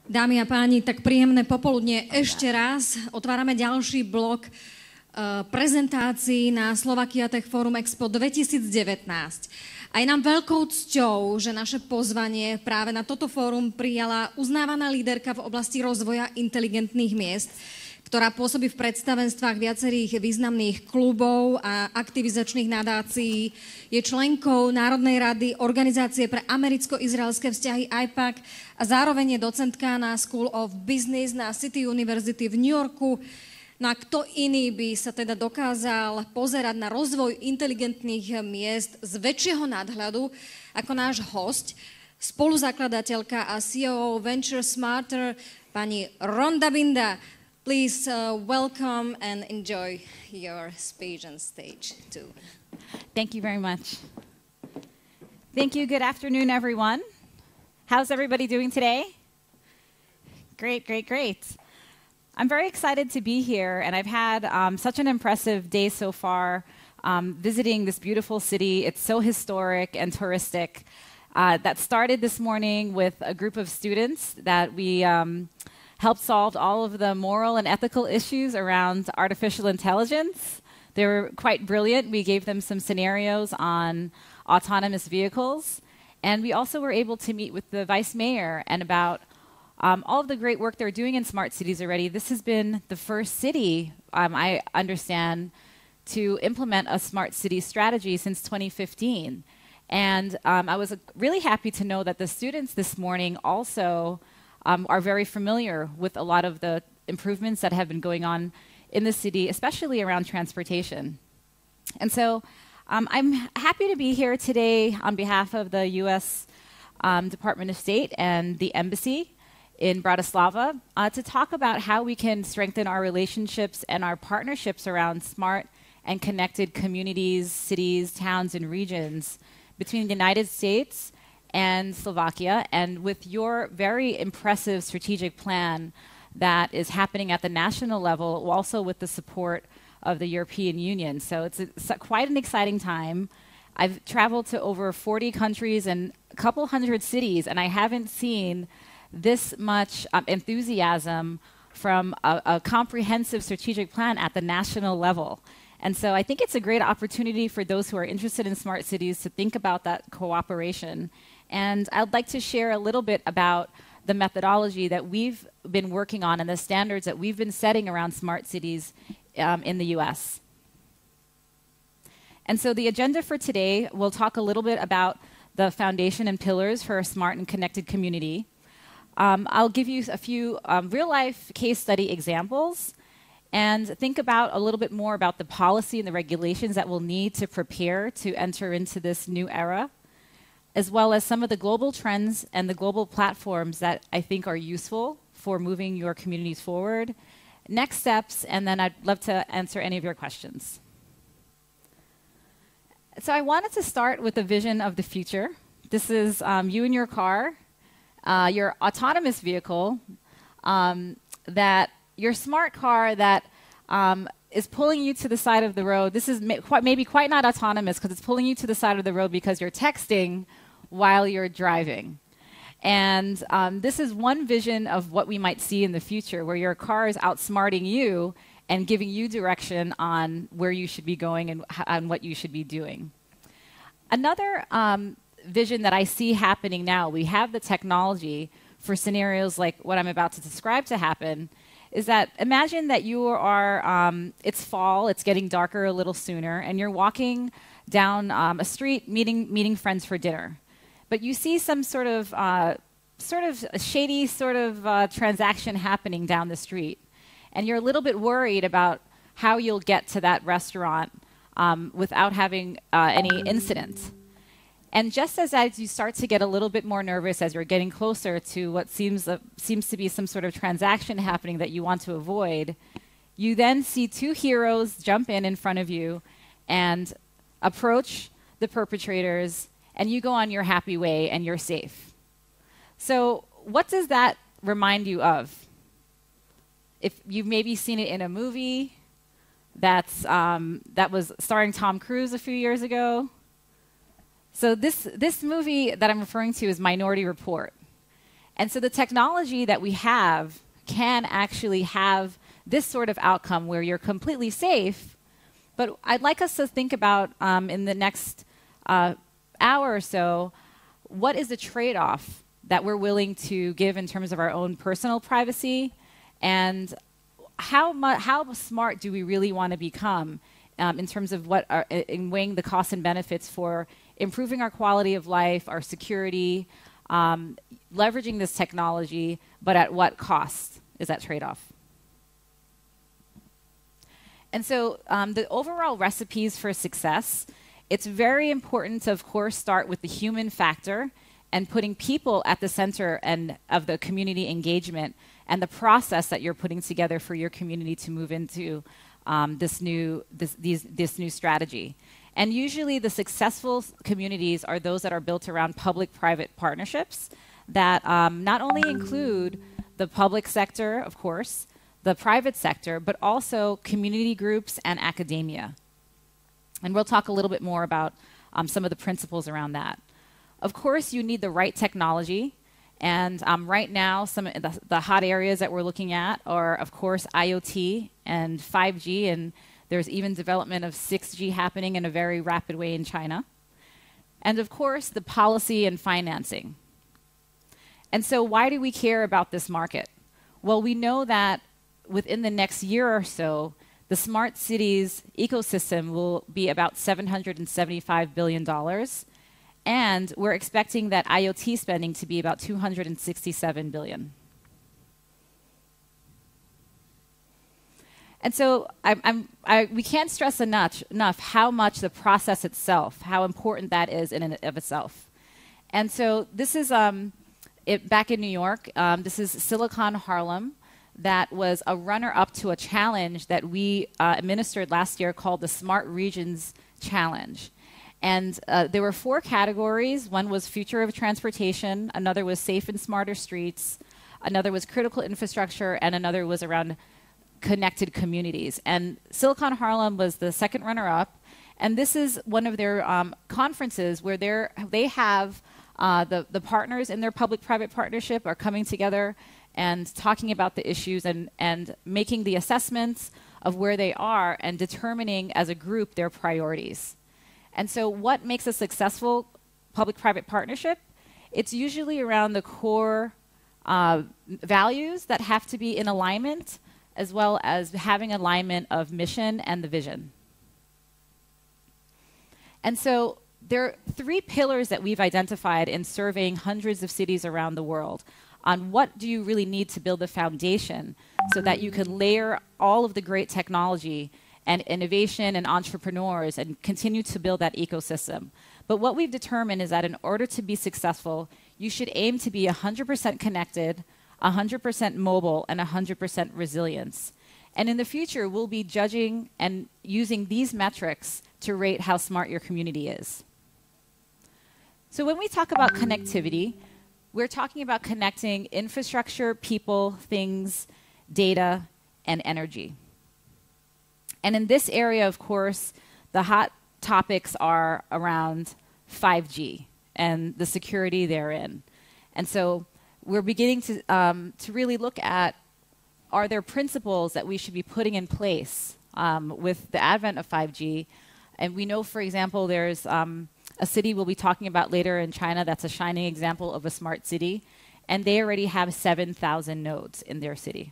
Dámy a páni, tak príjemné popoludne ešte raz. Otvárame ďalší blok prezentácií na Slovakia Tech Forum Expo 2019. A je nám veľkou cťou, že naše pozvanie práve na toto fórum prijala uznávaná líderka v oblasti rozvoja inteligentných miest, ktorá pôsobí v predstavenstvách viacerých významných klubov a aktivizačných nadácií. Je členkou Národnej rady Organizácie pre americko-izraelské vzťahy IPAC a zároveň je docentka na School of Business na City University v New Yorku. No a kto iný by sa teda dokázal pozerať na rozvoj inteligentných miest z väčšieho nadhľadu ako náš hosť, spoluzakladateľka a CEO Venture Smarter, pani Rhonda Binda. Please welcome and enjoy your speech on stage too. Thank you very much. Thank you. Good afternoon, everyone. How's everybody doing today? Great, great, great. I'm very excited to be here, and I've had such an impressive day so far visiting this beautiful city. It's so historic and touristic. That started this morning with a group of students that we helped solve all of the moral and ethical issues around artificial intelligence. They were quite brilliant. We gave them some scenarios on autonomous vehicles. And we also were able to meet with the vice mayor and about all of the great work they're doing in smart cities already. This has been the first city, I understand, to implement a smart city strategy since 2015. And I was really happy to know that the students this morning also are very familiar with a lot of the improvements that have been going on in the city, especially around transportation. And so I'm happy to be here today on behalf of the U.S. Department of State and the Embassy in Bratislava to talk about how we can strengthen our relationships and our partnerships around smart and connected communities, cities, towns, and regions between the United States and Slovakia, and with your very impressive strategic plan that is happening at the national level, also with the support of the European Union. So it's quite an exciting time. I've traveled to over 40 countries and a couple hundred cities, and I haven't seen this much enthusiasm from a comprehensive strategic plan at the national level. And so I think it's a great opportunity for those who are interested in smart cities to think about that cooperation. And I'd like to share a little bit about the methodology that we've been working on and the standards that we've been setting around smart cities in the US. And so the agenda for today, we'll talk a little bit about the foundation and pillars for a smart and connected community. I'll give you a few real-life case study examples and think about a little bit more about the policy and the regulations that we'll need to prepare to enter into this new era, as well as some of the global trends and the global platforms that I think are useful for moving your communities forward, next steps, and then I'd love to answer any of your questions. So I wanted to start with a vision of the future. This is you in your car, your autonomous vehicle, your smart car that is pulling you to the side of the road. This is maybe quite not autonomous because it's pulling you to the side of the road because you're texting while you're driving. And this is one vision of what we might see in the future, where your car is outsmarting you and giving you direction on where you should be going and what you should be doing. Another vision that I see happening now, we have the technology for scenarios like what I'm about to describe to happen, is that imagine that you are, it's fall, it's getting darker a little sooner, and you're walking down a street meeting friends for dinner. But you see some sort of shady transaction happening down the street. And you're a little bit worried about how you'll get to that restaurant without having any incident. And just as you start to get a little bit more nervous as you're getting closer to what seems to be some sort of transaction happening that you want to avoid, you then see two heroes jump in front of you and approach the perpetrators, and you go on your happy way and you're safe. So what does that remind you of? If you've maybe seen it in a movie that was starring Tom Cruise a few years ago. So this movie that I'm referring to is Minority Report. And so the technology that we have can actually have this sort of outcome where you're completely safe. But I'd like us to think about in the next hour or so, what is the trade-off that we're willing to give in terms of our own personal privacy, and how smart do we really want to become in terms of in weighing the costs and benefits for improving our quality of life, our security, leveraging this technology, but at what cost is that trade-off? And so the overall recipes for success, it's very important to, of course, start with the human factor and putting people at the center of the community engagement and the process that you're putting together for your community to move into this new strategy. And usually the successful communities are those that are built around public-private partnerships that not only include the public sector, of course, the private sector, but also community groups and academia. And we'll talk a little bit more about some of the principles around that. Of course, you need the right technology. And right now, some of the hot areas that we're looking at are, of course, IoT and 5G. And there's even development of 6G happening in a very rapid way in China. And, of course, the policy and financing. And so why do we care about this market? Well, we know that within the next year or so, the smart cities ecosystem will be about $775 billion. And we're expecting that IoT spending to be about $267 billion. And so we can't stress enough how much the process itself, how important that is in and of itself. And so this is back in New York. This is Silicon Harlem. That was a runner-up to a challenge that we administered last year called the Smart Regions Challenge. And there were 4 categories. One was future of transportation, another was safe and smarter streets, another was critical infrastructure, and another was around connected communities. And Silicon Harlem was the second runner-up. And this is one of their conferences where they have the partners in their public-private partnership are coming together and talking about the issues and making the assessments of where they are and determining as a group their priorities. And so what makes a successful public-private partnership? It's usually around the core values that have to be in alignment, as well as having alignment of mission and the vision. And so there are 3 pillars that we've identified in surveying hundreds of cities around the world on what do you really need to build the foundation so that you can layer all of the great technology and innovation and entrepreneurs and continue to build that ecosystem. But what we've determined is that in order to be successful, you should aim to be 100% connected, 100% mobile, and 100% resilience. And in the future, we'll be judging and using these metrics to rate how smart your community is. So when we talk about connectivity, we're talking about connecting infrastructure, people, things, data, and energy. And in this area, of course, the hot topics are around 5G and the security therein. And so we're beginning to really look at, are there principles that we should be putting in place with the advent of 5G? And we know, for example, there's a city we'll be talking about later in China that's a shining example of a smart city. And they already have 7,000 nodes in their city.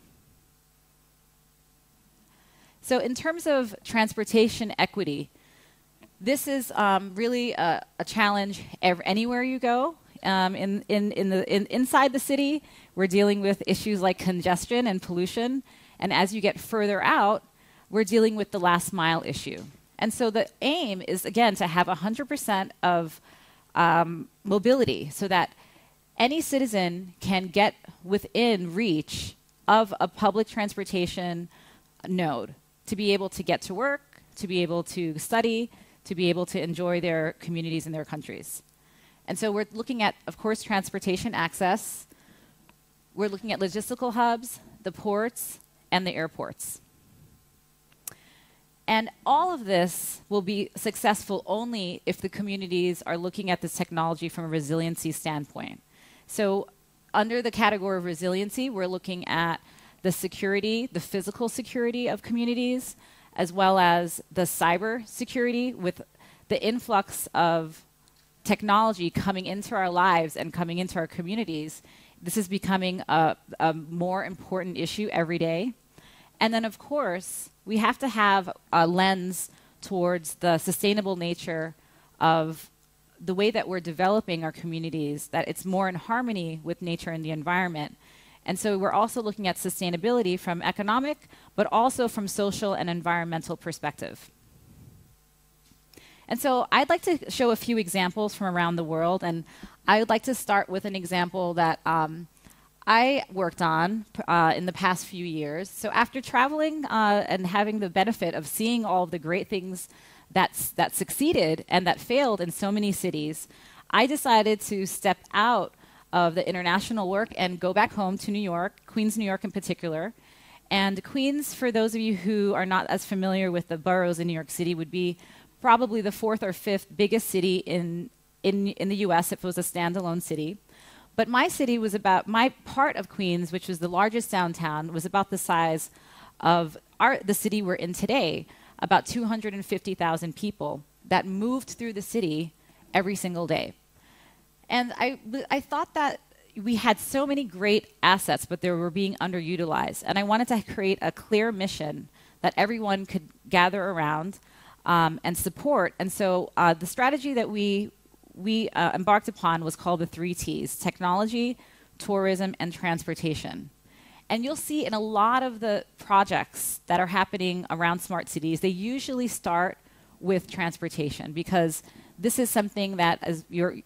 So in terms of transportation equity, this is really a challenge anywhere you go. Inside the city, we're dealing with issues like congestion and pollution. And as you get further out, we're dealing with the last mile issue. And so the aim is, again, to have 100% of mobility so that any citizen can get within reach of a public transportation node to be able to get to work, to be able to study, to be able to enjoy their communities and their countries. And so we're looking at, of course, transportation access. We're looking at logistical hubs, the ports, and the airports. And all of this will be successful only if the communities are looking at this technology from a resiliency standpoint. So under the category of resiliency, we're looking at the security, the physical security of communities, as well as the cyber security with the influx of technology coming into our lives and coming into our communities. This is becoming a more important issue every day. And then, of course, we have to have a lens towards the sustainable nature of the way that we're developing our communities, that it's more in harmony with nature and the environment. And so we're also looking at sustainability from economic, but also from social and environmental perspective. And so I'd like to show a few examples from around the world, and I would like to start with an example that I worked on in the past few years. So after traveling and having the benefit of seeing all of the great things that succeeded and that failed in so many cities, I decided to step out of the international work and go back home to New York, Queens, New York in particular. And Queens, for those of you who are not as familiar with the boroughs in New York City, would be probably the 4th or 5th biggest city in the US if it was a standalone city. But my city was about, my part of Queens, which was the largest downtown, was about the size of the city we're in today, about 250,000 people that moved through the city every single day. And I thought that we had so many great assets, but they were being underutilized. And I wanted to create a clear mission that everyone could gather around and support. And so the strategy that we embarked upon was called the 3 T's: technology, tourism, and transportation. And you'll see in a lot of the projects that are happening around smart cities, they usually start with transportation, because this is something that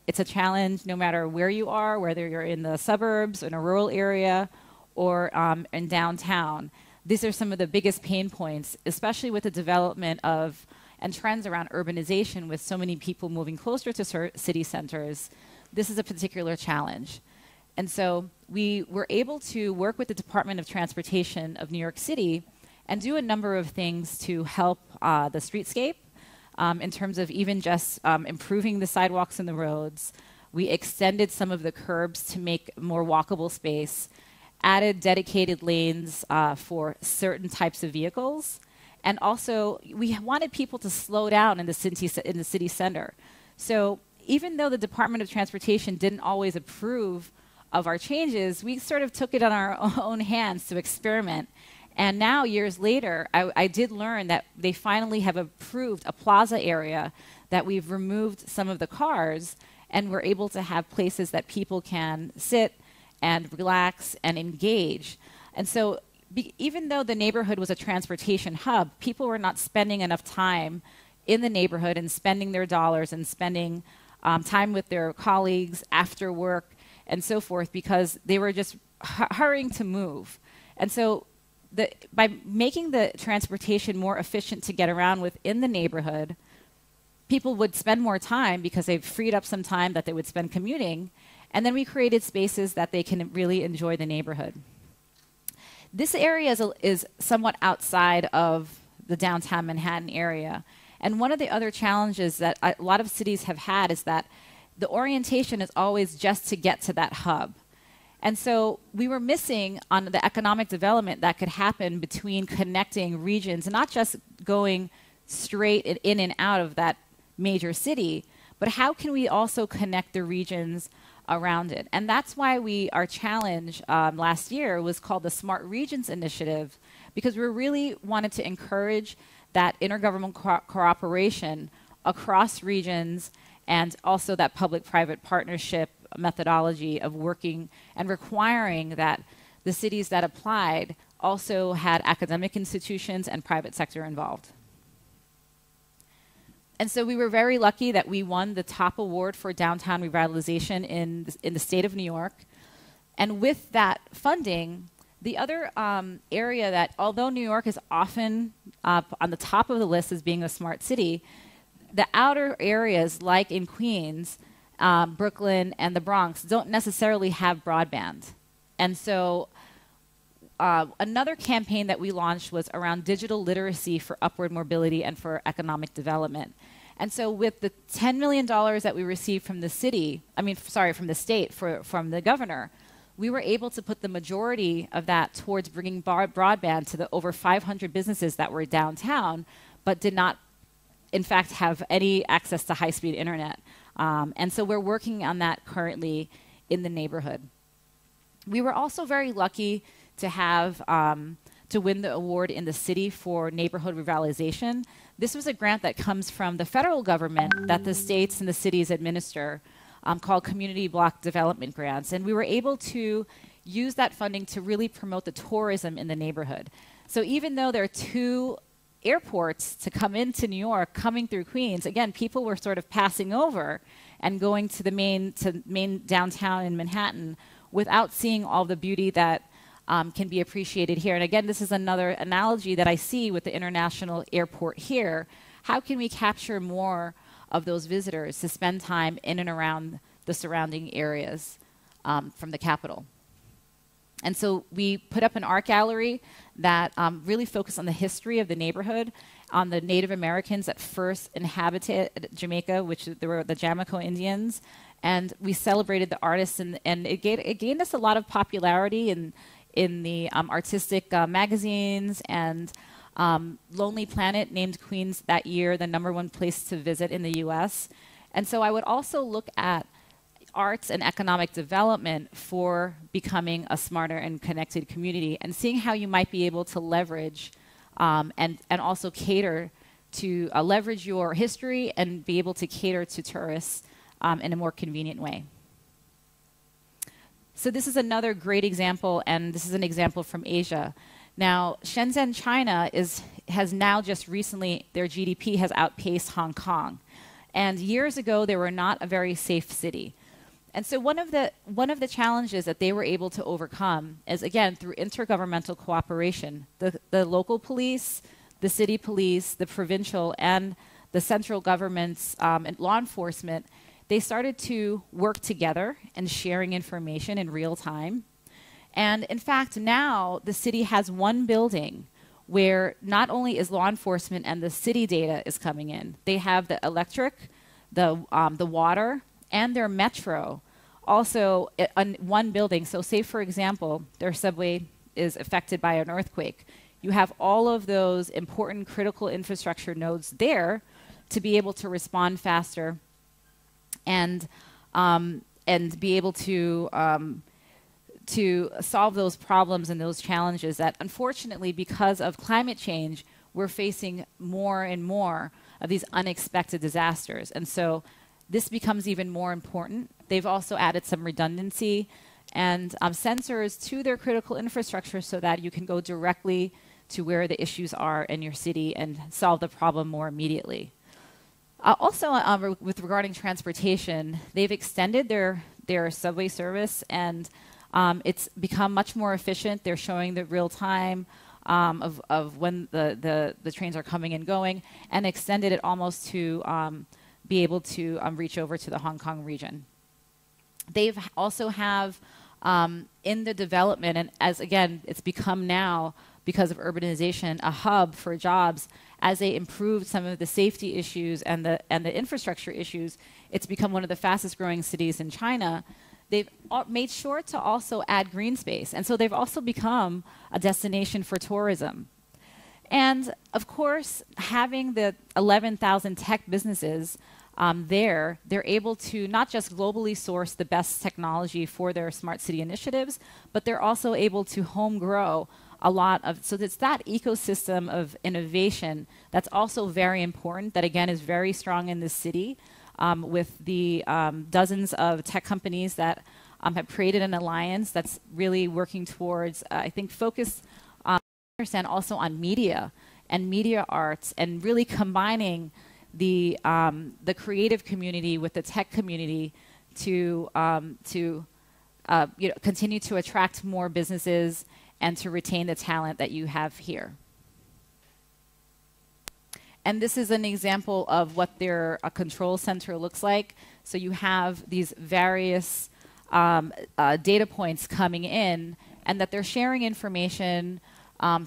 it's a challenge no matter where you are, whether you're in the suburbs, in a rural area, or in downtown. These are some of the biggest pain points, especially with the development of and trends around urbanization with so many people moving closer to city centers. This is a particular challenge. And so we were able to work with the Department of Transportation of New York City and do a number of things to help the streetscape in terms of even just improving the sidewalks and the roads. We extended some of the curbs to make more walkable space, added dedicated lanes for certain types of vehicles. And also, we wanted people to slow down in the city center. So even though the Department of Transportation didn't always approve of our changes, we sort of took it on our own hands to experiment. And now, years later, I did learn that they finally have approved a plaza area that we've removed some of the cars, and we're able to have places that people can sit and relax and engage. And so even though the neighborhood was a transportation hub, people were not spending enough time in the neighborhood and spending their dollars and spending time with their colleagues after work and so forth, because they were just hurrying to move. And so by making the transportation more efficient to get around within the neighborhood, people would spend more time because they've freed up some time that they would spend commuting. And then we created spaces that they can really enjoy the neighborhood. This area is somewhat outside of the downtown Manhattan area. And one of the other challenges that a lot of cities have had is that the orientation is always just to get to that hub. And so we were missing on the economic development that could happen between connecting regions, and not just going straight in and out of that major city, but how can we also connect the regions around it? And that's why our challenge last year was called the Smart Regions Initiative, because we really wanted to encourage that intergovernmental cooperation across regions, and also that public-private partnership methodology of working and requiring that the cities that applied also had academic institutions and private sector involved. And so we were very lucky that we won the top award for downtown revitalization in the state of New York. And with that funding, the other area that, although New York is often on the top of the list as being a smart city, the outer areas, like in Queens, Brooklyn, and the Bronx, don't necessarily have broadband. And so another campaign that we launched was around digital literacy for upward mobility and for economic development. And so with the $10 million that we received from the city, from the state, from the governor, we were able to put the majority of that towards bringing broadband to the over 500 businesses that were downtown, but did not, in fact, have any access to high-speed internet. And so we're working on that currently in the neighborhood. We were also very lucky to have to win the award in the city for neighborhood revitalization. This was a grant that comes from the federal government that the states and the cities administer, called Community Block Development Grants. And we were able to use that funding to really promote the tourism in the neighborhood. So even though there are 2 airports to come into New York, coming through Queens, again, people were sort of passing over and going to the main downtown in Manhattan without seeing all the beauty that can be appreciated here. And again, this is another analogy that I see with the international airport here. How can we capture more of those visitors to spend time in and around the surrounding areas from the capital? And so we put up an art gallery that really focused on the history of the neighborhood, on the Native Americans that first inhabited Jamaica, which there were the Jamaco Indians. And we celebrated the artists, and it gained us a lot of popularity in the artistic magazines, and Lonely Planet named Queens that year the #1 place to visit in the US. And so I would also look at arts and economic development for becoming a smarter and connected community, and seeing how you might be able to leverage and also cater to leverage your history and be able to cater to tourists in a more convenient way. So this is another great example, and this is an example from Asia. Now, Shenzhen, China has now just recently, their GDP has outpaced Hong Kong. And years ago, they were not a very safe city. And so one of the challenges that they were able to overcome is, again, through intergovernmental cooperation. The local police, the city police, the provincial, and the central governments and law enforcement, they started to work together and sharing information in real time. And in fact, now the city has one building where not only is law enforcement and the city data is coming in, they have the electric, the water, and their metro also in one building. So say, for example, their subway is affected by an earthquake. You have all of those important critical infrastructure nodes there to be able to respond faster and be able to solve those problems and those challenges that, unfortunately, because of climate change, we're facing more and more of these unexpected disasters. And so this becomes even more important. They've also added some redundancy and sensors to their critical infrastructure so that you can go directly to where the issues are in your city and solve the problem more immediately. Also, with regarding transportation, they've extended their subway service, and it's become much more efficient. They're showing the real time of when the trains are coming and going, and extended it almost to be able to reach over to the Hong Kong region. They've also have in the development, and as again, it's become now, because of urbanization, a hub for jobs. As they improved some of the safety issues and the infrastructure issues, it's become one of the fastest growing cities in China. They've made sure to also add green space. And so they've also become a destination for tourism. And of course, having the 11,000 tech businesses they're able to not just globally source the best technology for their smart city initiatives, but they're also able to home grow a lot of, so it's that ecosystem of innovation that's also very important, that again is very strong in this city, with the dozens of tech companies that have created an alliance that's really working towards, I think, focus understand also on media and media arts, and really combining the creative community with the tech community to continue to attract more businesses and to retain the talent that you have here. And this is an example of what their control center looks like. So you have these various data points coming in, and that they're sharing information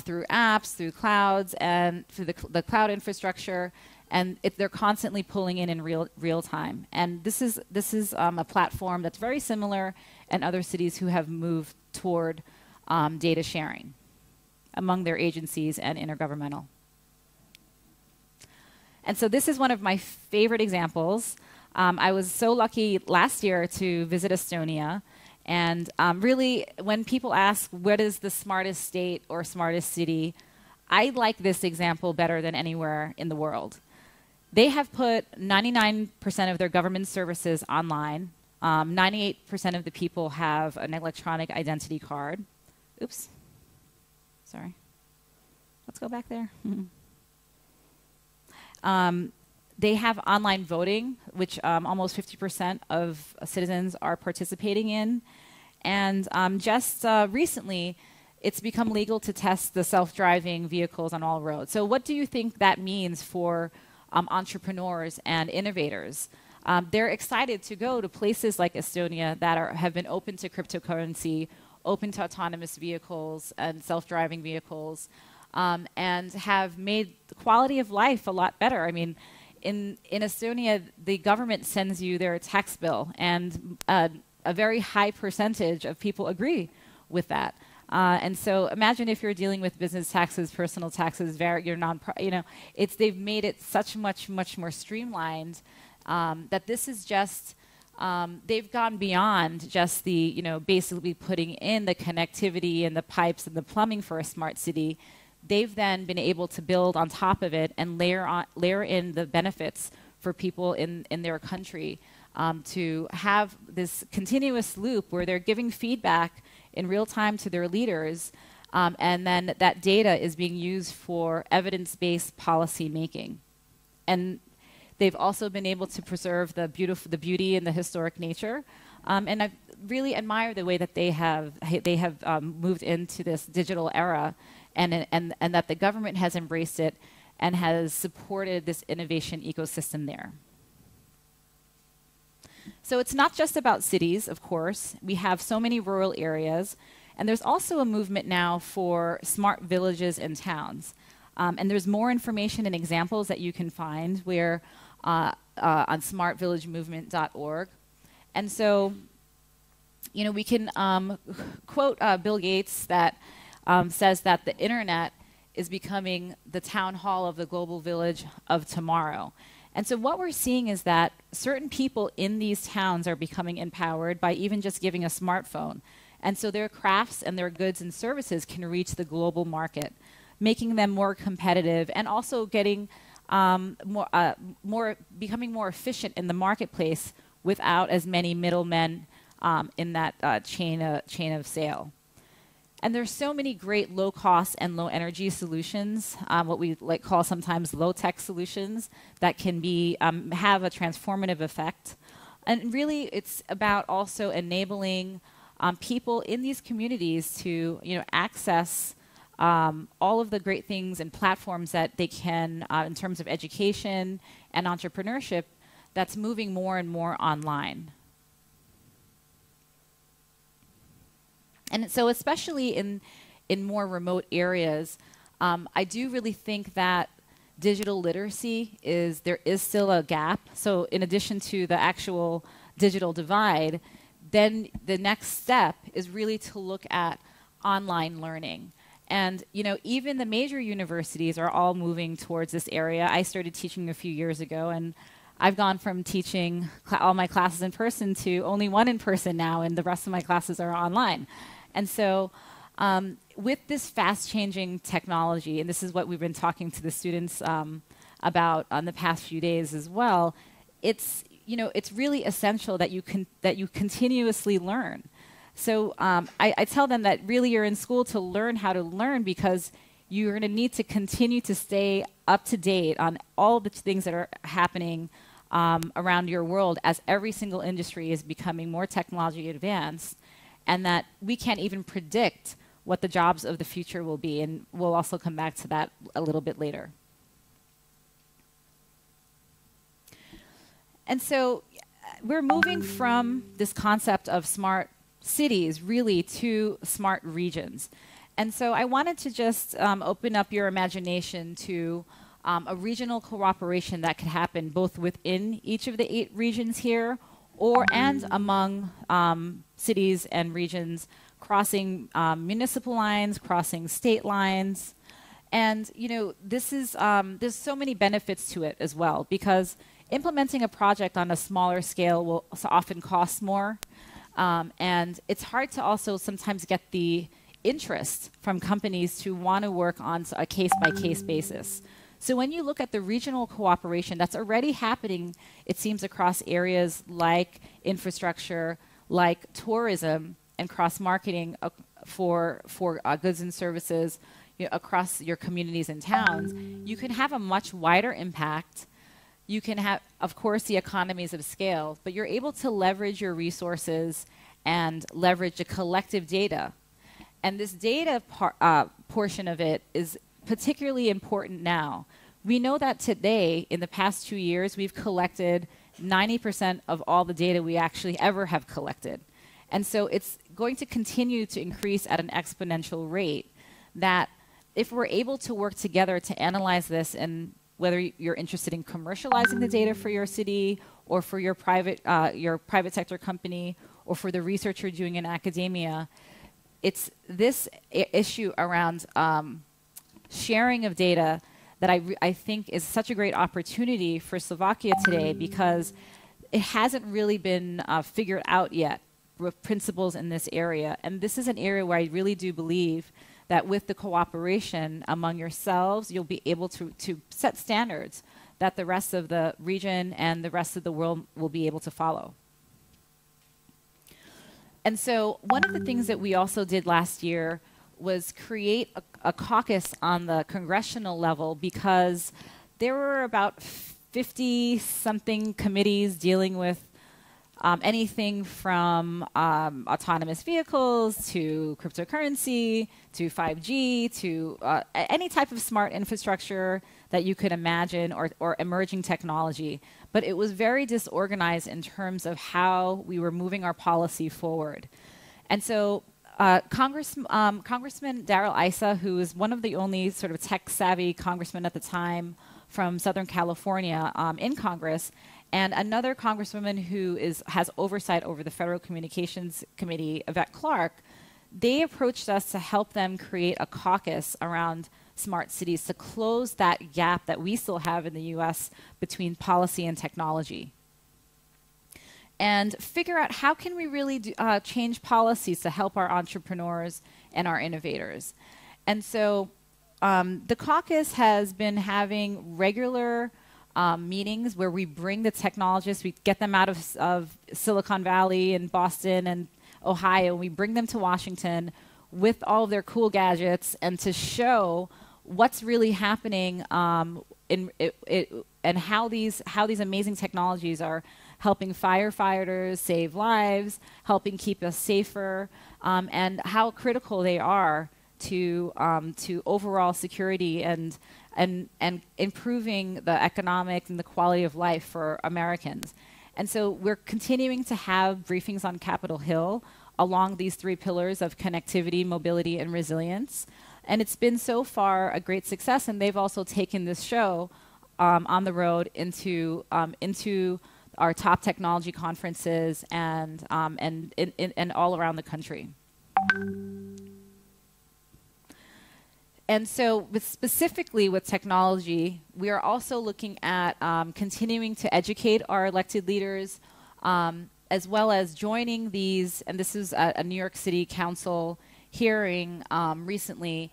through apps, through clouds, and through the cloud infrastructure. and they're constantly pulling in real time. And this is a platform that's very similar in other cities who have moved toward data sharing among their agencies and intergovernmental. And so this is one of my favorite examples. I was so lucky last year to visit Estonia. And really, when people ask what is the smartest state or smartest city, I like this example better than anywhere in the world. They have put 99% of their government services online. 98% of the people have an electronic identity card. Oops. Sorry. Let's go back there. They have online voting, which almost 50% of citizens are participating in. And just recently, it's become legal to test the self-driving vehicles on all roads. So what do you think that means for entrepreneurs and innovators? They're excited to go to places like Estonia that have been open to cryptocurrency, open to autonomous vehicles and self-driving vehicles, and have made the quality of life a lot better. I mean, in Estonia, the government sends you their tax bill, and a very high percentage of people agree with that. And so imagine if you're dealing with business taxes, personal taxes, they've made it much more streamlined that this is just, they've gone beyond just the, basically putting in the connectivity and the pipes and the plumbing for a smart city. They've then been able to build on top of it and layer in the benefits for people in their country to have this continuous loop where they're giving feedback in real time to their leaders, and then that data is being used for evidence-based policy making. And they've also been able to preserve the beauty and the historic nature. And I really admire the way that they have moved into this digital era, and that the government has embraced it and has supported this innovation ecosystem there. So it's not just about cities, of course. We have so many rural areas, and there's also a movement now for smart villages and towns. And there's more information and examples that you can find where on smartvillagemovement.org. And so, we can quote Bill Gates that says that the internet is becoming the town hall of the global village of tomorrow. And so what we're seeing is that certain people in these towns are becoming empowered by even just giving a smartphone. And so their crafts and their goods and services can reach the global market, making them more competitive and also getting becoming more efficient in the marketplace without as many middlemen in that chain of sale. And there's so many great low-cost and low-energy solutions, what we call sometimes low-tech solutions, that can be have a transformative effect. And really, it's about also enabling people in these communities to access all of the great things and platforms that they can in terms of education and entrepreneurship that's moving more and more online. And so especially in more remote areas, I do really think that digital literacy there is still a gap. So in addition to the actual digital divide, then the next step is really to look at online learning. And even the major universities are all moving towards this area. I started teaching a few years ago, and I've gone from teaching all my classes in person to only one in person now, and the rest of my classes are online. And so with this fast-changing technology, and this is what we've been talking to the students about on the past few days as well, it's really essential that you continuously learn. So I tell them that really you're in school to learn how to learn, because you're going to need to continue to stay up to date on all the things that are happening around your world as every single industry is becoming more technologically advanced, and that we can't even predict what the jobs of the future will be. And we'll also come back to that a little bit later. And so we're moving from this concept of smart cities really to smart regions. And so I wanted to just open up your imagination to a regional cooperation that could happen both within each of the 8 regions here and among cities and regions, crossing municipal lines, crossing state lines. And, you know, this is, there's so many benefits to it as well, because implementing a project on a smaller scale will often cost more. And it's hard to also sometimes get the interest from companies to want to work on a case-by-case basis. So when you look at the regional cooperation that's already happening, it seems, across areas like infrastructure, like tourism, and cross-marketing for goods and services, you know, across your communities and towns, you can have a much wider impact. You can have, of course, the economies of scale, but you're able to leverage your resources and leverage the collective data. And this data portion of it is particularly important now. We know that today, in the past 2 years, we've collected 90% of all the data we actually ever have collected. And so it's going to continue to increase at an exponential rate, that if we're able to work together to analyze this, and whether you're interested in commercializing the data for your city or for your private sector company or for the research you're doing in academia, it's this issue around sharing of data that I think is such a great opportunity for Slovakia today, because it hasn't really been figured out yet with principles in this area. And this is an area where I really do believe that with the cooperation among yourselves, you'll be able to set standards that the rest of the region and the rest of the world will be able to follow. And so one of the things that we also did last year was create a caucus on the congressional level, because there were about 50-something committees dealing with anything from autonomous vehicles to cryptocurrency to 5G to any type of smart infrastructure that you could imagine, or emerging technology. But it was very disorganized in terms of how we were moving our policy forward. And so Congressman Darrell Issa, who was one of the only sort of tech-savvy congressmen at the time from Southern California in Congress, and another congresswoman who has oversight over the Federal Communications Committee, Yvette Clarke, they approached us to help them create a caucus around smart cities to close that gap that we still have in the US between policy and technology. And figure out how can we really change policies to help our entrepreneurs and our innovators. And so the caucus has been having regular meetings where we bring the technologists, we get them out of Silicon Valley and Boston and Ohio, and we bring them to Washington with all of their cool gadgets, and to show what's really happening and how these amazing technologies are helping firefighters save lives, helping keep us safer, and how critical they are to overall security and improving the economic and the quality of life for Americans. And so we're continuing to have briefings on Capitol Hill along these 3 pillars of connectivity, mobility, and resilience. And it's been so far a great success, and they've also taken this show on the road into our top technology conferences and all around the country. And so specifically with technology, we are also looking at continuing to educate our elected leaders, as well as joining these, and this is a New York City Council hearing recently.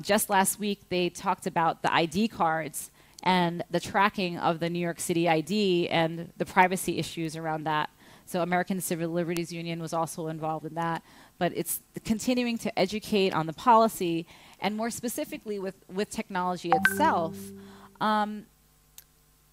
Just last week, they talked about the ID cards and the tracking of the New York City ID and the privacy issues around that. So American Civil Liberties Union was also involved in that. But it's continuing to educate on the policy, and more specifically with technology itself.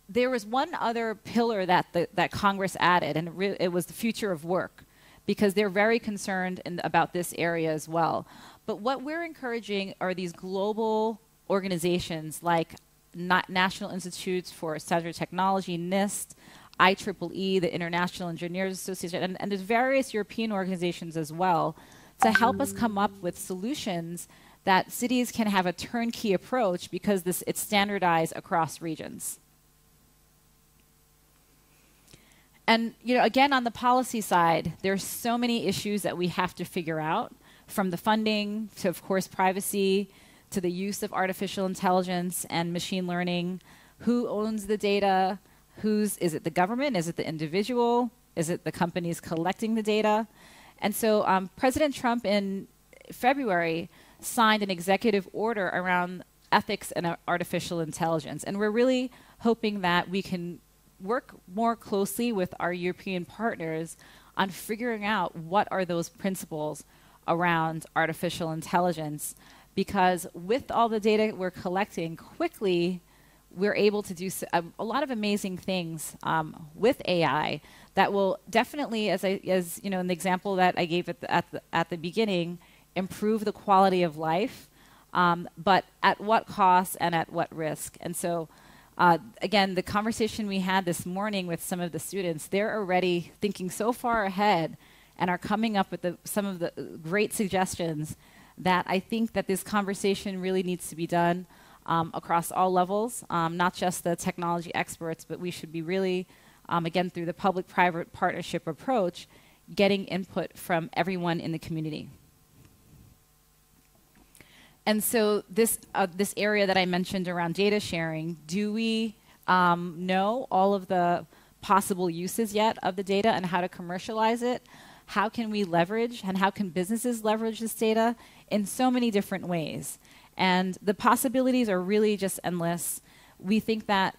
There was one other pillar that Congress added, and it was the future of work, because they're very concerned about this area as well. But what we're encouraging are these global organizations like National Institutes for Standard Technology, NIST, IEEE, the International Engineers Association, and there's various European organizations as well, to help us come up with solutions that cities can have a turnkey approach because it's standardized across regions. And again, on the policy side, there's so many issues that we have to figure out, from the funding to, of course, privacy, to the use of artificial intelligence and machine learning. Who owns the data? Is it the government? Is it the individual? Is it the companies collecting the data? And so President Trump in February signed an executive order around ethics and artificial intelligence. And we're really hoping that we can work more closely with our European partners on figuring out what are those principles around artificial intelligence, because with all the data we're collecting quickly, we're able to do a lot of amazing things with AI that will definitely, as in the example that I gave at the beginning, improve the quality of life, but at what cost and at what risk. And so, again, the conversation we had this morning with some of the students, they're already thinking so far ahead and are coming up with some of the great suggestions that I think that this conversation really needs to be done across all levels, not just the technology experts, but we should be really, again, through the public-private partnership approach, getting input from everyone in the community. And so this area that I mentioned around data sharing, do we know all of the possible uses yet of the data and how to commercialize it? How can we leverage and how can businesses leverage this data in so many different ways? And the possibilities are really just endless. We think that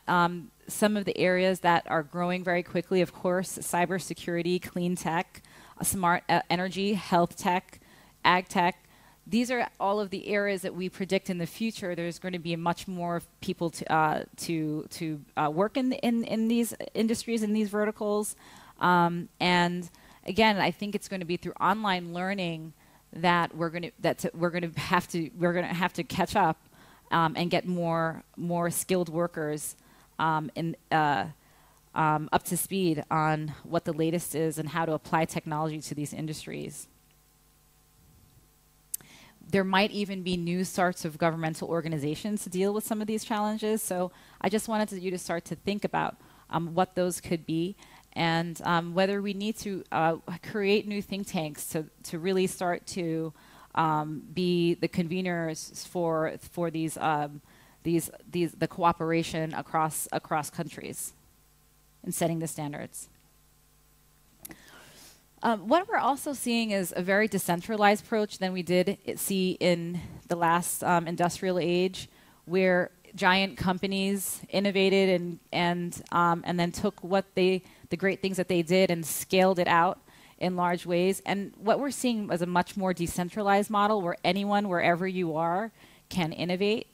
some of the areas that are growing very quickly, of course, cybersecurity, clean tech, smart energy, health tech, ag tech. These are all of the areas that we predict in the future. There's going to be much more people to work in these industries, in these verticals. And again, I think it's going to be through online learning that we're going to have to catch up and get more skilled workers up to speed on what the latest is and how to apply technology to these industries. There might even be new sorts of governmental organizations to deal with some of these challenges. So I just wanted you to start to think about what those could be, and whether we need to create new think tanks to really start to be the conveners for the cooperation across countries in setting the standards. What we're also seeing is a very decentralized approach than we did see in the last industrial age, where giant companies innovated and then took the great things that they did and scaled it out in large ways. And what we're seeing is a much more decentralized model where anyone, wherever you are, can innovate.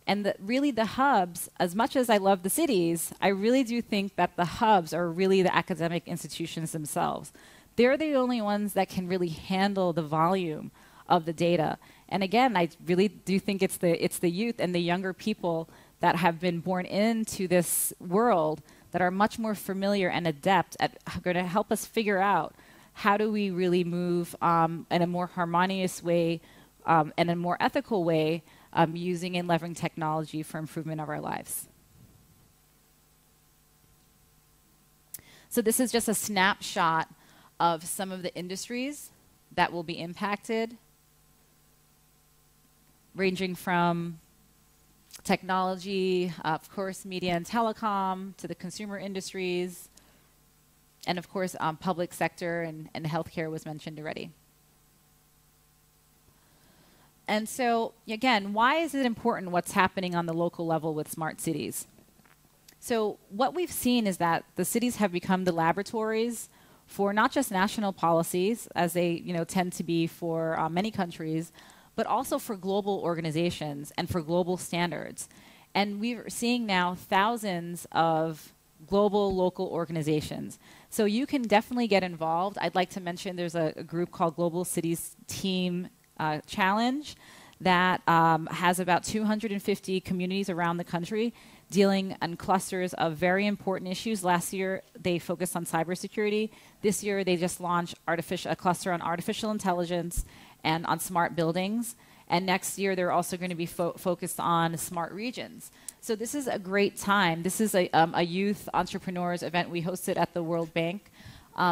And really the hubs, as much as I love the cities, I really do think that the hubs are really the academic institutions themselves. They're the only ones that can really handle the volume of the data. And again, I really do think it's the youth and the younger people that have been born into this world that are much more familiar and adept at going to help us figure out how do we really move in a more harmonious way and a more ethical way, using and leveraging technology for improvement of our lives. So this is just a snapshot of some of the industries that will be impacted, ranging from technology, of course, media and telecom, to the consumer industries, and of course, public sector and healthcare was mentioned already. And so, again, why is it important what's happening on the local level with smart cities? So what we've seen is that the cities have become the laboratories for not just national policies, as they tend to be for many countries, but also for global organizations and for global standards. And we're seeing now thousands of global local organizations. So you can definitely get involved. I'd like to mention there's a group called Global Cities Team Challenge that has about 250 communities around the country dealing on clusters of very important issues. Last year, they focused on cybersecurity. This year, they just launched a cluster on artificial intelligence and on smart buildings. And next year, they're also going to be focused on smart regions. So this is a great time. This is a youth entrepreneurs event we hosted at the World Bank.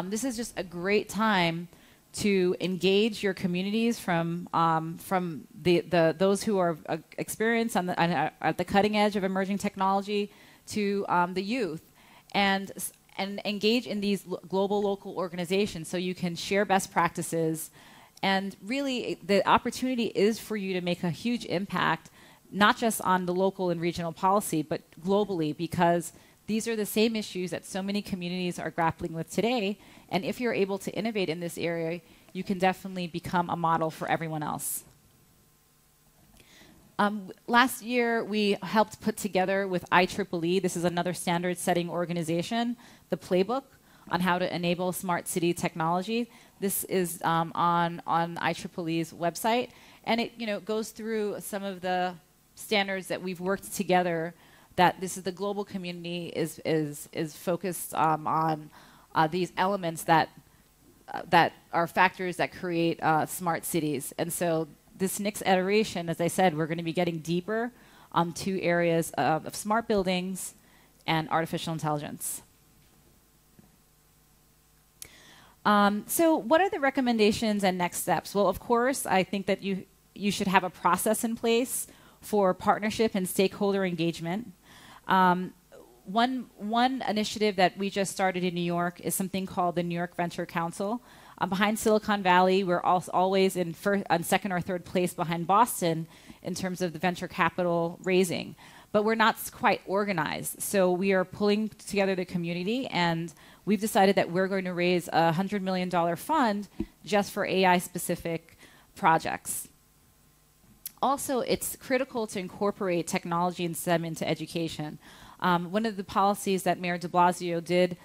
This is just a great time to engage your communities from those who are experienced at the cutting edge of emerging technology to the youth, and engage in these global local organizations so you can share best practices. And really, the opportunity is for you to make a huge impact, not just on the local and regional policy, but globally, because these are the same issues that so many communities are grappling with today. And if you're able to innovate in this area, you can definitely become a model for everyone else. Last year, we helped put together with IEEE, this is another standard-setting organization, the playbook on how to enable smart city technology. This is on IEEE's website, and it goes through some of the standards that we've worked together. That this is the global community is focused on these elements that are factors that create smart cities. And so this next iteration, as I said, we're going to be getting deeper on two areas of smart buildings and artificial intelligence. So what are the recommendations and next steps? Well, of course, I think that you should have a process in place for partnership and stakeholder engagement. One initiative that we just started in New York is something called the New York Venture Council. Behind Silicon Valley, we're always on second or third place behind Boston in terms of the venture capital raising. But we're not quite organized. So we are pulling together the community, and we've decided that we're going to raise a $100 million fund just for AI-specific projects. Also, it's critical to incorporate technology and STEM into education. One of the policies that Mayor de Blasio did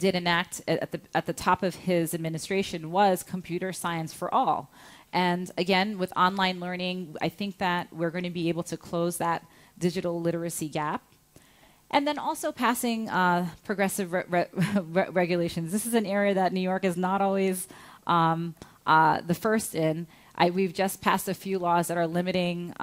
enact at the top of his administration was computer science for all. And again, with online learning, I think that we're going to be able to close that digital literacy gap. And then also passing progressive regulations. This is an area that New York is not always the first in. We've just passed a few laws that are limiting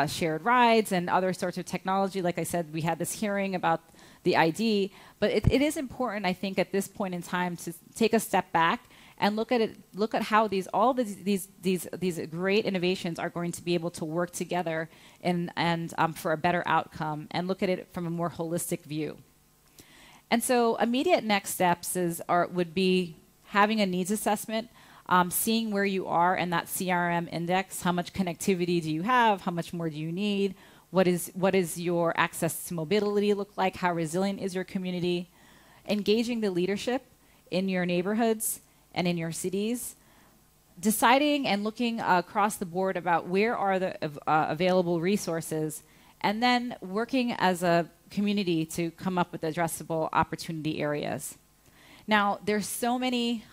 shared rides and other sorts of technology. Like I said, we had this hearing about the ID. But it is important, I think, at this point in time to take a step back and look at how all these great innovations are going to be able to work together and for a better outcome, and look at it from a more holistic view. And so immediate next steps would be having a needs assessment, seeing where you are in that CRM index. How much connectivity do you have? How much more do you need? What is your access to mobility look like? How resilient is your community? Engaging the leadership in your neighborhoods and in your cities. Deciding and looking across the board about where are the available resources, and then working as a community to come up with addressable opportunity areas. Now, there's so many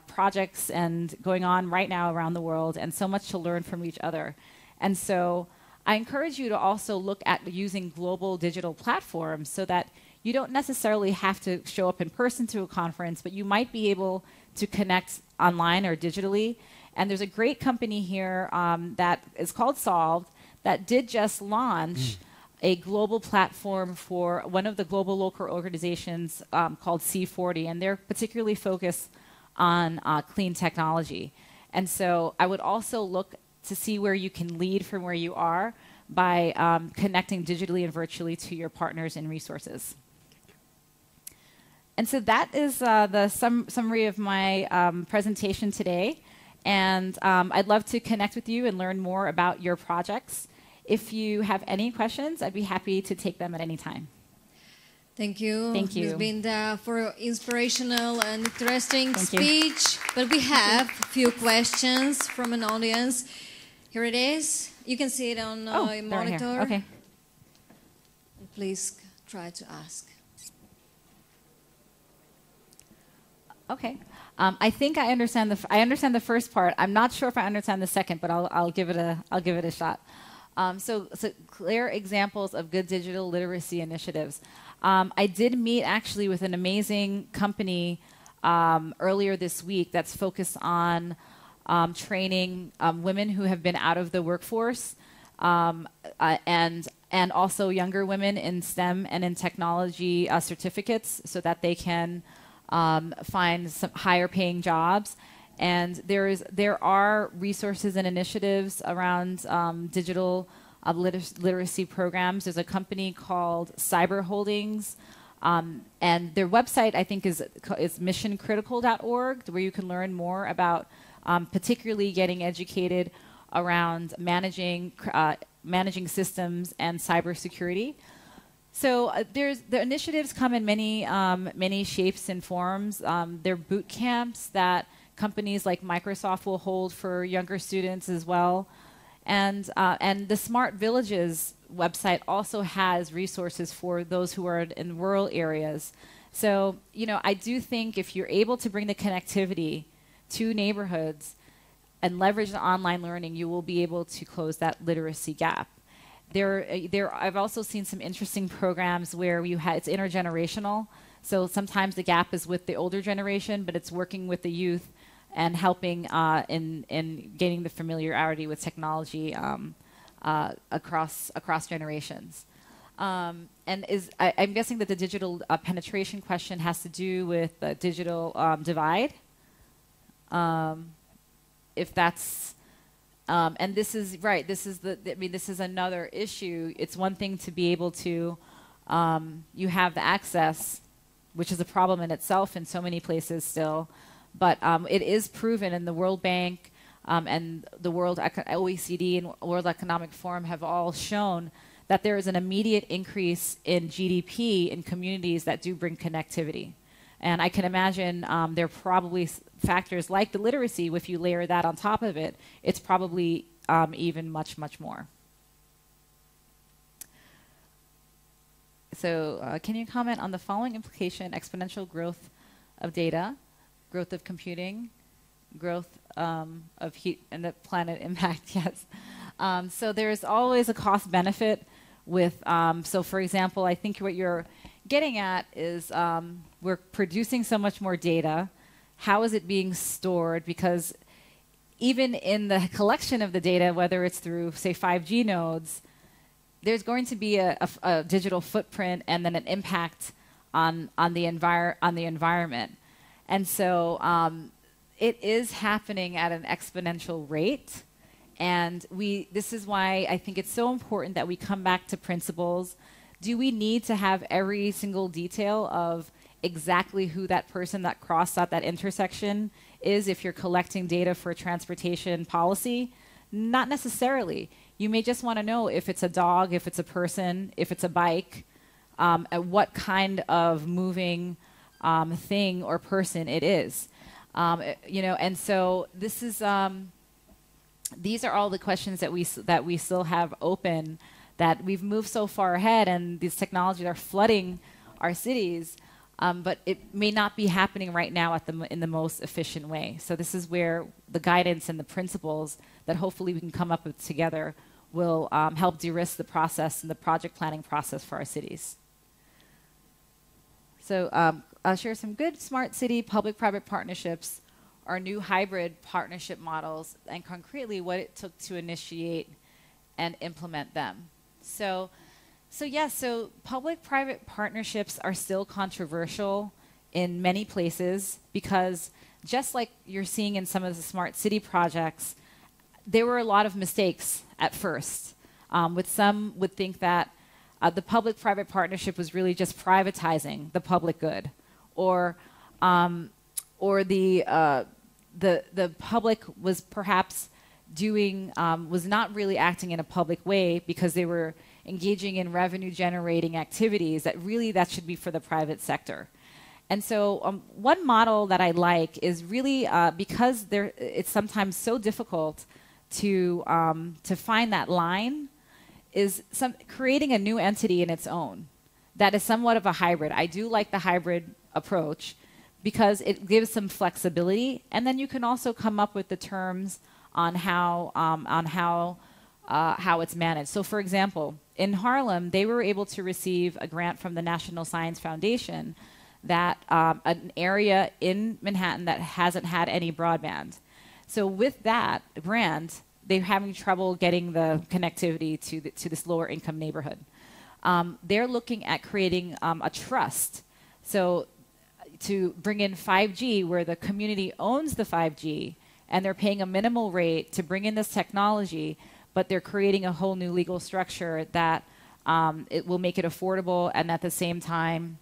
projects and going on right now around the world, and so much to learn from each other. And so I encourage you to also look at using global digital platforms so that you don't necessarily have to show up in person to a conference, but you might be able to connect online or digitally. And there's a great company here that is called Solved that did just launch a global platform for one of the global local organizations called C40, and they're particularly focused on clean technology. And so I would also look to see where you can lead from where you are by connecting digitally and virtually to your partners and resources. And so that is the summary of my presentation today. And I'd love to connect with you and learn more about your projects. If you have any questions, I'd be happy to take them at any time. Thank you, Thank you. Ms. Binda, for your inspirational and interesting Thank speech. But we have a few questions from an audience. Here it is. You can see it on your monitor. Here. Okay. Please try to ask. Okay. I think I understand the first part. I'm not sure if I understand the second, but I'll give it a shot. So clear examples of good digital literacy initiatives. I did meet actually with an amazing company earlier this week that's focused on training women who have been out of the workforce, and also younger women in STEM and in technology certificates, so that they can find some higher paying jobs. And there are resources and initiatives around digital literacy programs. There's a company called Cyber Holdings, and their website, I think, is missioncritical.org, where you can learn more about particularly getting educated around managing systems and cybersecurity. So the initiatives come in many shapes and forms. There are boot camps that companies like Microsoft will hold for younger students as well. And the Smart Villages website also has resources for those who are in rural areas. So, I do think if you're able to bring the connectivity to neighborhoods and leverage the online learning, you will be able to close that literacy gap. I've also seen some interesting programs where it's intergenerational. So sometimes the gap is with the older generation, but it's working with the youth and helping in gaining the familiarity with technology across generations. I'm guessing that the digital penetration question has to do with the digital divide. If that's and this is right. This is another issue. It's one thing to be able to you have the access, which is a problem in itself in so many places still. But it is proven, in the World Bank and the OECD and World Economic Forum have all shown that there is an immediate increase in GDP in communities that do bring connectivity. And I can imagine there are probably factors like the literacy. If you layer that on top of it, it's probably even much, much more. So can you comment on the following implication: exponential growth of data, growth of computing, growth of heat and the planet impact? Yes. So there's always a cost benefit with, so for example, I think what you're getting at is we're producing so much more data. How is it being stored? Because even in the collection of the data, whether it's through, say, 5G nodes, there's going to be a digital footprint and then an impact on the environment. And so it is happening at an exponential rate. And this is why I think it's so important that we come back to principles. Do we need to have every single detail of exactly who that person that crossed at that intersection is if you're collecting data for transportation policy? Not necessarily. You may just want to know if it's a dog, if it's a person, if it's a bike, what kind of moving thing or person it is. And so this is these are all the questions that we still have open, that we've moved so far ahead and these technologies are flooding our cities, but it may not be happening right now in the most efficient way. So this is where the guidance and the principles that hopefully we can come up with together will help de-risk the process and the project planning process for our cities. So I'll share some good smart city public-private partnerships, our new hybrid partnership models, and concretely what it took to initiate and implement them. So public-private partnerships are still controversial in many places because, just like you're seeing in some of the smart city projects, there were a lot of mistakes at first. With some would think that the public-private partnership was really just privatizing the public good, or the public was perhaps was not really acting in a public way because they were engaging in revenue-generating activities that should be for the private sector. And so one model that I like is really because it's sometimes so difficult to find that line, is creating a new entity in its own that is somewhat of a hybrid. I do like the hybrid approach because it gives some flexibility, and then you can also come up with the terms on how it's managed. So, for example, in Harlem, they were able to receive a grant from the National Science Foundation that an area in Manhattan that hasn't had any broadband. So with that brand, they're having trouble getting the connectivity to this lower income neighborhood. They're looking at creating a trust. So to bring in 5G, where the community owns the 5G, and they're paying a minimal rate to bring in this technology, but they're creating a whole new legal structure that it will make it affordable and at the same time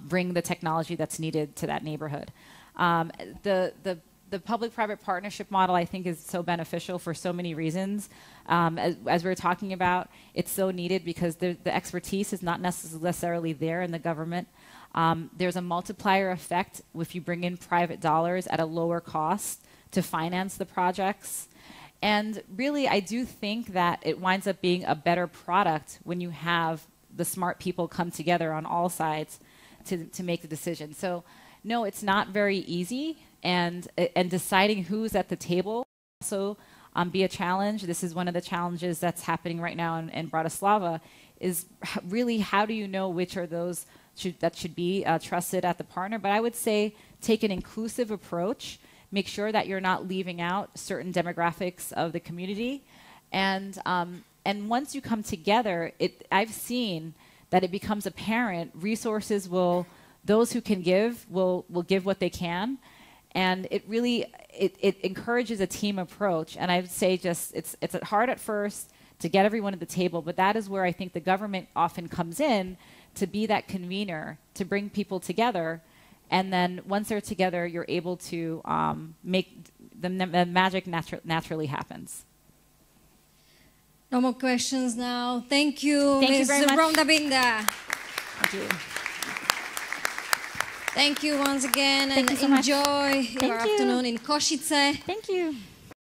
bring the technology that's needed to that neighborhood. The public-private partnership model, I think, is so beneficial for so many reasons. As we were talking about, it's so needed because the expertise is not necessarily there in the government. There's a multiplier effect if you bring in private dollars at a lower cost to finance the projects. And really, I do think that it winds up being a better product when you have the smart people come together on all sides to make the decision. So, no, it's not very easy. And deciding who's at the table also be a challenge. This is one of the challenges that's happening right now in Bratislava, is really how do you know which are those that should be trusted at the partner. But I would say take an inclusive approach. Make sure that you're not leaving out certain demographics of the community. And once you come together, I've seen that it becomes apparent resources those who can give will give what they can. And it really, it encourages a team approach. And I would say it's hard at first to get everyone at the table, but that is where I think the government often comes in to be that convener, to bring people together. And then once they're together, you're able to make the magic naturally happens. No more questions now. Thank you, Thank you Ms. very much. Rhonda Binda. Thank you. Thank you once again, Thank and you so much. enjoy your afternoon in Košice. Thank you.